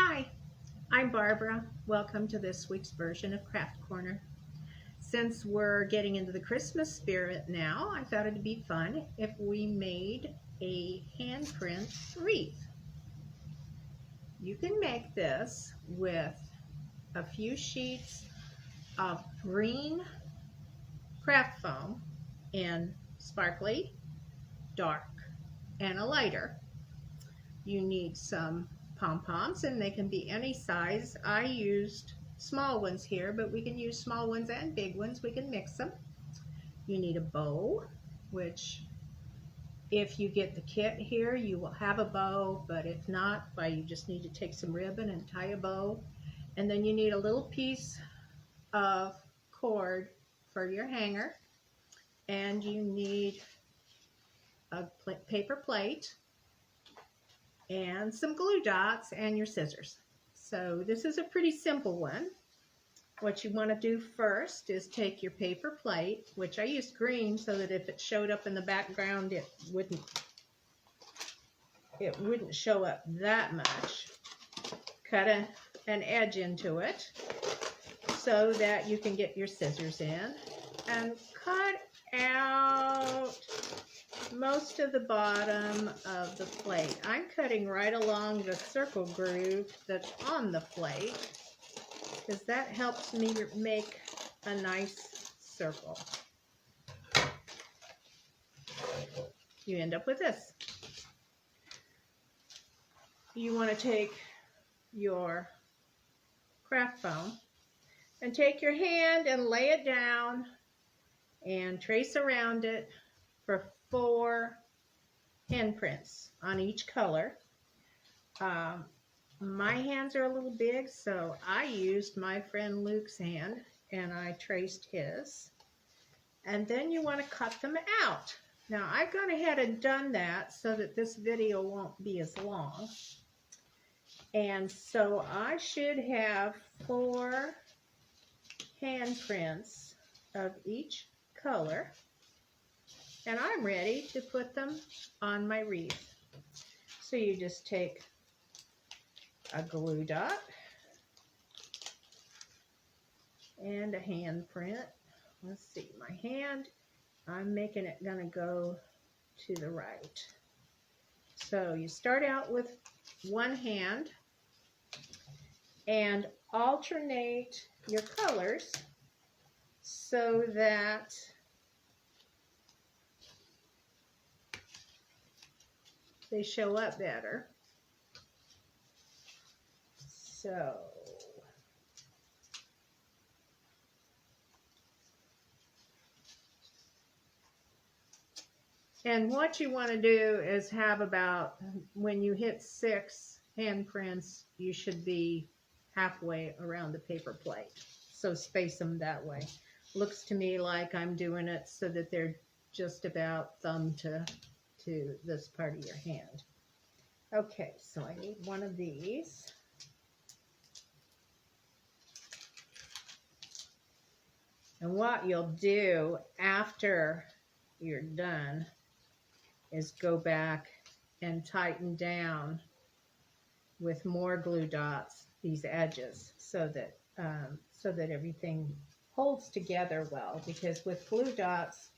Hi, I'm Barbara. Welcome to this week's version of Craft Corner. Since we're getting into the Christmas spirit now, I thought it'd be fun if we made a handprint wreath. You can make this with a few sheets of green craft foam in sparkly, dark, and a lighter. You need some pom-poms, and they can be any size. I used small ones here, but we can use small ones and big ones. We can mix them. You need a bow, which if you get the kit here, you will have a bow, but if not, you just need to take some ribbon and tie a bow. And then you need a little piece of cord for your hanger, and you need a paper plate and some glue dots and your scissors. So this is a pretty simple one. What you want to do first is take your paper plate, which I used green so that if it showed up in the background it wouldn't show up that much. Cut an edge into it so that you can get your scissors in and cut out most of the bottom of the plate. I'm cutting right along the circle groove that's on the plate because that helps me make a nice circle. You end up with this. You want to take your craft foam and take your hand and lay it down and trace around it for 4 handprints on each color. My hands are a little big, so I used my friend Luke's hand and I traced his. And then you want to cut them out. Now I've gone ahead and done that so that this video won't be as long. And so I should have 4 handprints of each color. And I'm ready to put them on my wreath. So you just take a glue dot and a handprint. Let's see, my hand, I'm making it gonna go to the right. So you start out with one hand and alternate your colors so that they show up better. So and what you want to do is have about, when you hit 6 handprints, you should be halfway around the paper plate. So space them that way. Looks to me like I'm doing it so that they're just about thumb to this part of your hand. Okay, so I need one of these. And what you'll do after you're done is go back and tighten down with more glue dots these edges so that everything holds together well, because with glue dots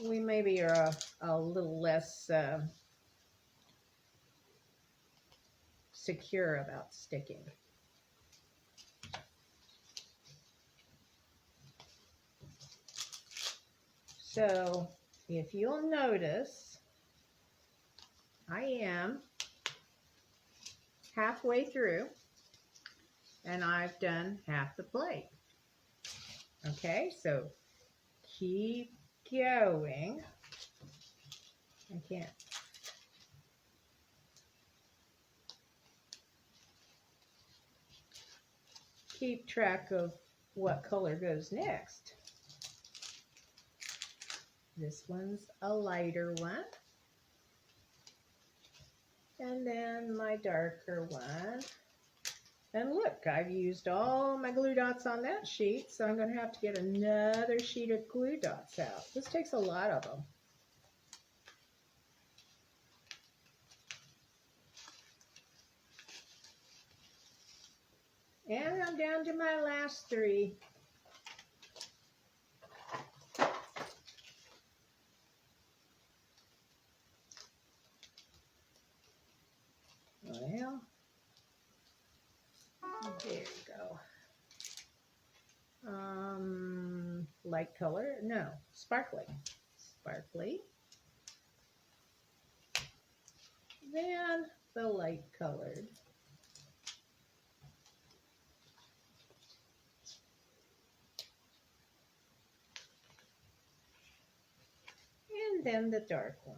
we maybe are a little less secure about sticking. So if you'll notice, I am halfway through and I've done half the plate. Okay, so keep going. I can't. Keep track of what color goes next. This one's a lighter one. And then my darker one. And look, I've used all my glue dots on that sheet, so I'm going to have to get another sheet of glue dots out. This takes a lot of them. And I'm down to my last 3. Well, there you go. Light color, no, sparkly. Sparkly. Then the light colored. And then the dark one.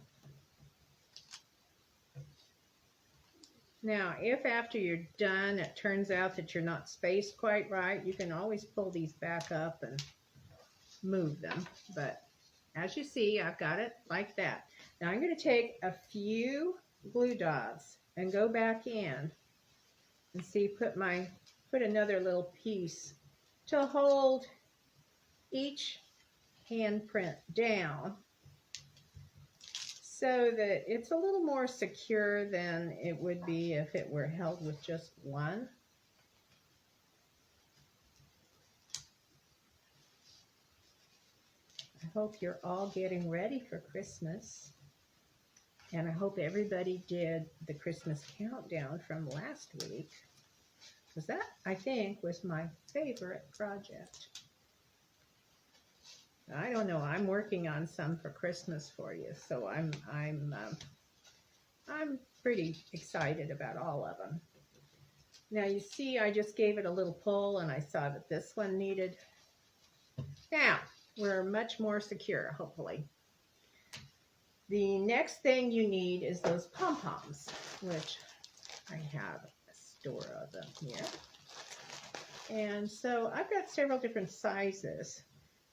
Now, if after you're done, it turns out that you're not spaced quite right, you can always pull these back up and move them. But as you see, I've got it like that. Now I'm going to take a few glue dots and go back in and see, put another little piece to hold each handprint down so that it's a little more secure than it would be if it were held with just one. I hope you're all getting ready for Christmas. And I hope everybody did the Christmas countdown from last week, because that, I think, was my favorite project. I don't know. I'm working on some for Christmas for you, so I'm pretty excited about all of them. Now you see, I just gave it a little pull, and I saw that this one needed. Now we're much more secure, hopefully. The next thing you need is those pom-poms, which I have a store of them here. And so I've got several different sizes.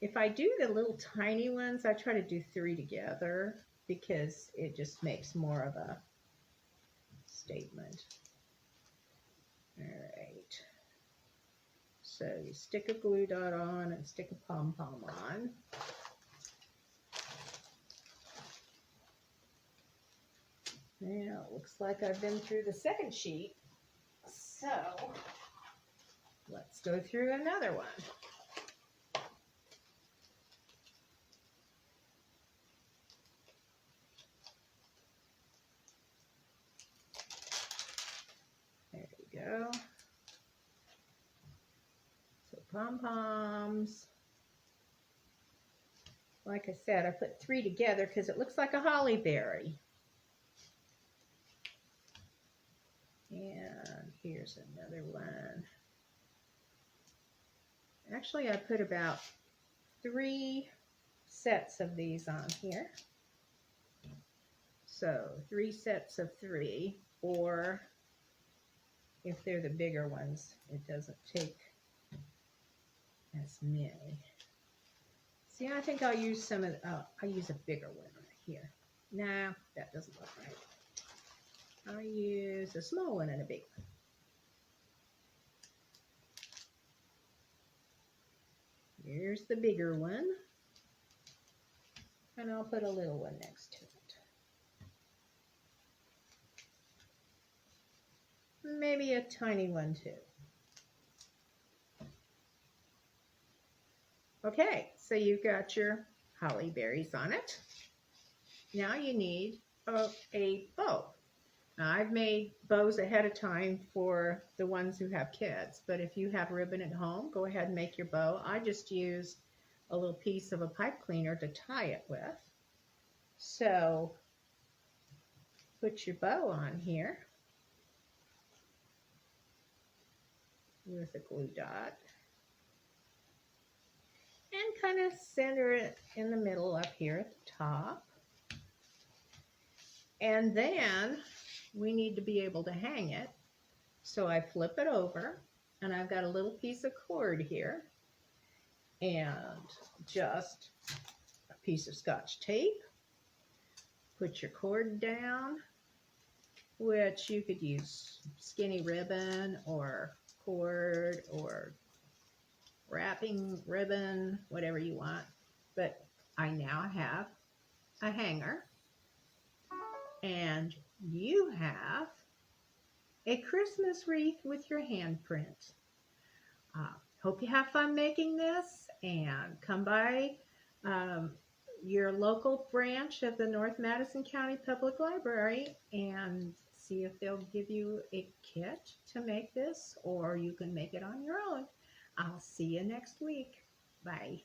If I do the little tiny ones, I try to do 3 together because it just makes more of a statement. All right. So you stick a glue dot on and stick a pom-pom on. Now, it looks like I've been through the second sheet, so let's go through another one. There you go. So pom-poms. Like I said, I put 3 together because it looks like a holly berry. And here's another one. Actually, I put about 3 sets of these on here. So 3 sets of 3, or if they're the bigger ones, it doesn't take as many. See, I think I'll use some of, I'll use a bigger one right here. Nah, that doesn't look right. I'll use a small one and a big one. Here's the bigger one. And I'll put a little one next to it. Maybe a tiny one too. Okay, so you've got your holly berries on it. Now you need a bow. Now, I've made bows ahead of time for the ones who have kids, but if you have ribbon at home, go ahead and make your bow. I just used a little piece of a pipe cleaner to tie it with. So put your bow on here with a glue dot and kind of center it in the middle up here at the top. And then we need to be able to hang it. So I flip it over and I've got a little piece of cord here and just a piece of Scotch tape. Put your cord down, which you could use skinny ribbon or cord or wrapping ribbon, whatever you want. But I now have a hanger, and you have a Christmas wreath with your handprint. Hope you have fun making this, and come by um, your local branch of the North Madison County Public Library and see if they'll give you a kit to make this, or you can make it on your own. I'll see you next week. Bye.